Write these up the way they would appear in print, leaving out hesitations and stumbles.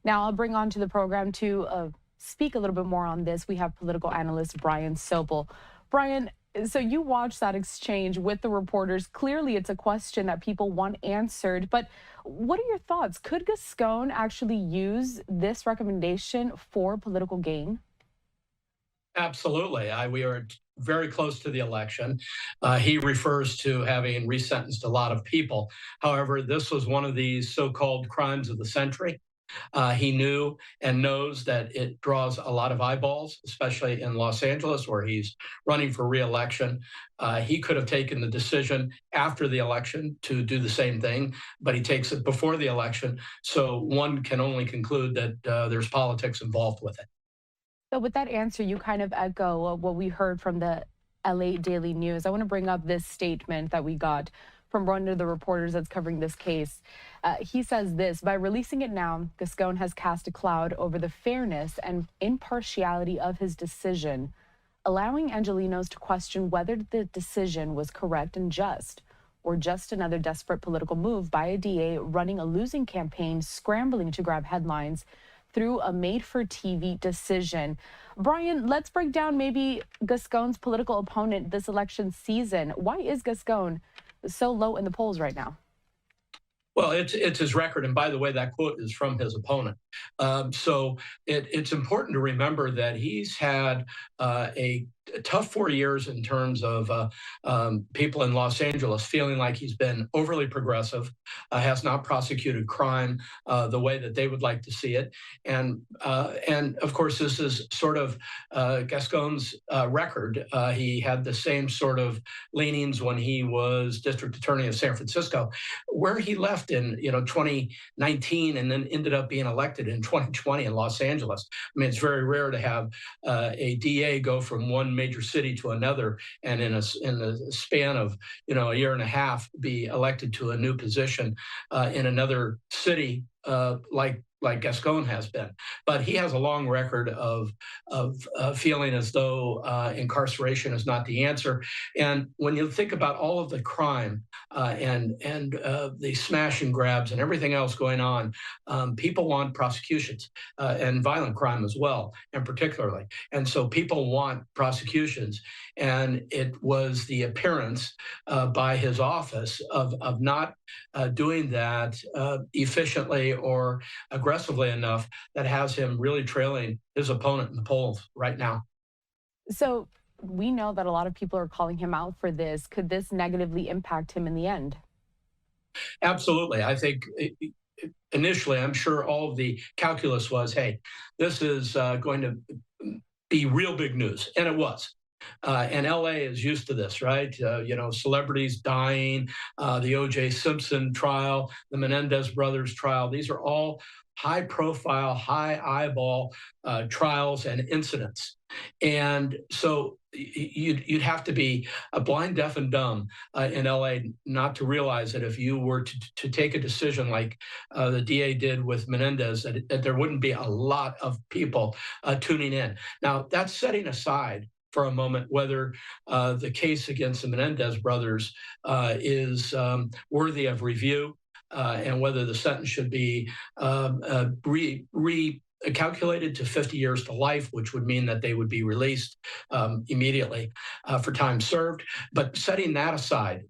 Now, I'll bring on to the program to speak a little bit more on this. We have political analyst Brian Sobel. Brian, so you watched that exchange with the reporters. Clearly, it's a question that people want answered. But what are your thoughts? Could Gascon actually use this recommendation for political gain? Absolutely. We are very close to the election. He refers to having resentenced a lot of people. However, this was one of these so-called crimes of the century. He knew and knows that it draws a lot of eyeballs, especially in Los Angeles, where he's running for reelection. He could have taken the decision after the election to do the same thing, but he takes it before the election. So one can only conclude that there's politics involved with it. So with that answer, you kind of echo what we heard from the LA Daily News. I want to bring up this statement that we got from one of the reporters that's covering this case. He says this: by releasing it now, Gascon has cast a cloud over the fairness and impartiality of his decision, allowing Angelenos to question whether the decision was correct and just, or just another desperate political move by a DA running a losing campaign, scrambling to grab headlines through a made-for-TV decision. Brian, let's break down maybe Gascon's political opponent this election season. Why is Gascon so low in the polls right now? Well, it's his record, and by the way, that quote is from his opponent. So it's important to remember that he's had a tough 4 years in terms of people in Los Angeles feeling like he's been overly progressive, has not prosecuted crime the way that they would like to see it, and of course this is sort of Gascon's record. He had the same sort of leanings when he was district attorney of San Francisco, where he left in 2019 and then ended up being elected in 2020 in Los Angeles. I mean, it's very rare to have a DA go from one major city to another, and in the span of a year and a half, be elected to a new position in another city like Gascon has been. But he has a long record of feeling as though incarceration is not the answer. And when you think about all of the crime and the smash and grabs and everything else going on, people want prosecutions and violent crime as well, and particularly. And so people want prosecutions. And it was the appearance by his office of not doing that efficiently or aggressively enough that has him really trailing his opponent in the polls right now. So we know that a lot of people are calling him out for this. Could this negatively impact him in the end? Absolutely. I think initially, I'm sure all of the calculus was, hey, this is going to be real big news. And it was. And LA is used to this, right? Celebrities dying, the O.J. Simpson trial, the Menendez brothers trial. These are all high profile, high eyeball trials and incidents. And so you'd have to be a blind, deaf, and dumb in LA not to realize that if you were to take a decision like the DA did with Menendez, that there wouldn't be a lot of people tuning in. Now, that's setting aside for a moment whether the case against the Menendez brothers is worthy of review and whether the sentence should be recalculated to 50 years to life, which would mean that they would be released immediately for time served. But setting that aside,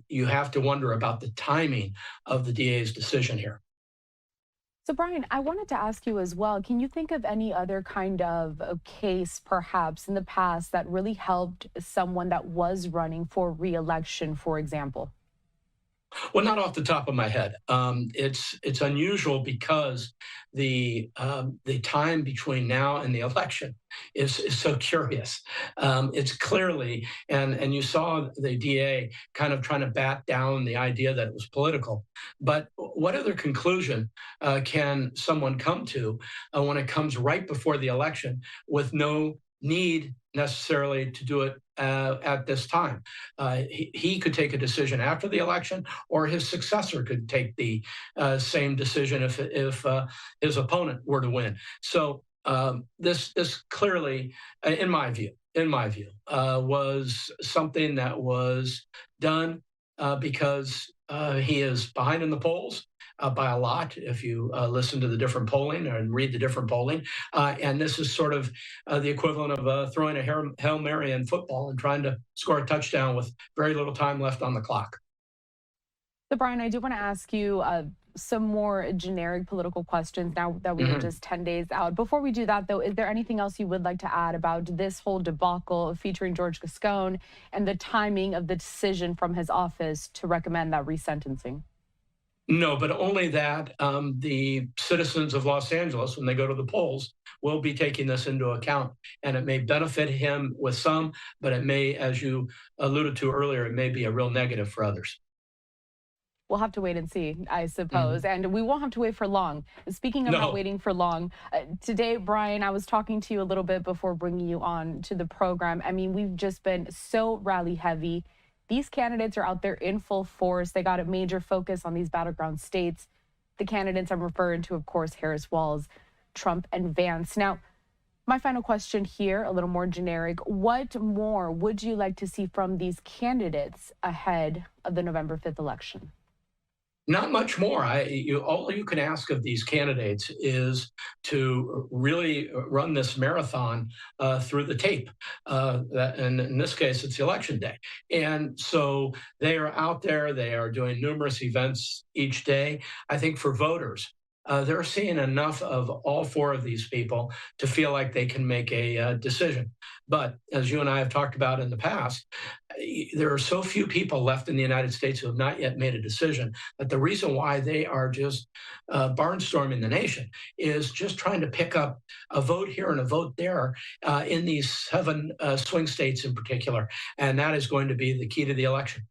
you have to wonder about the timing of the DA's decision here. So, Brian, I wanted to ask you as well, can you think of any other kind of a case, perhaps, in the past that really helped someone that was running for reelection, for example? Well, not off the top of my head. It's unusual because the time between now and the election is so curious. It's clearly, and you saw the DA kind of trying to bat down the idea that it was political. But what other conclusion can someone come to when it comes right before the election with no need necessarily to do it at this time? He could take a decision after the election, or his successor could take the same decision if his opponent were to win. So this clearly, in my view, was something that was done because he is behind in the polls. By a lot, if you listen to the different polling and read the different polling. And this is sort of the equivalent of throwing a Hail Mary in football and trying to score a touchdown with very little time left on the clock. So, Brian, I do want to ask you some more generic political questions now that we are Mhm. just 10 days out. Before we do that, though, is there anything else you would like to add about this whole debacle featuring George Gascon and the timing of the decision from his office to recommend that resentencing? No, but only that the citizens of Los Angeles, when they go to the polls, will be taking this into account. And it may benefit him with some, but it may, as you alluded to earlier, it may be a real negative for others. We'll have to wait and see, I suppose. Mhm. And we won't have to wait for long. Speaking of not No. waiting for long, today, Brian, I was talking to you a little bit before bringing you on to the program. I mean, we've just been so rally heavy. These candidates are out there in full force. They got a major focus on these battleground states. The candidates I'm referring to, of course, Harris Walz, Trump, and Vance. Now, my final question here, a little more generic. What more would you like to see from these candidates ahead of the November 5th election? Not much more. All you can ask of these candidates is to really run this marathon through the tape. And in this case, it's election day. And so they are out there. They are doing numerous events each day. I think for voters, they're seeing enough of all four of these people to feel like they can make a decision. But as you and I have talked about in the past, there are so few people left in the United States who have not yet made a decision that the reason why they are just barnstorming the nation is just trying to pick up a vote here and a vote there in these seven swing states in particular. And that is going to be the key to the election.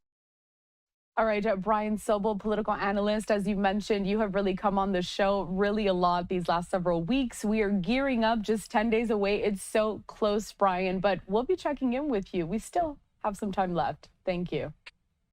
All right, Brian Sobel, political analyst. As you mentioned, you have really come on the show really a lot these last several weeks. We are gearing up just 10 days away. It's so close, Brian, but we'll be checking in with you. We still have some time left. Thank you.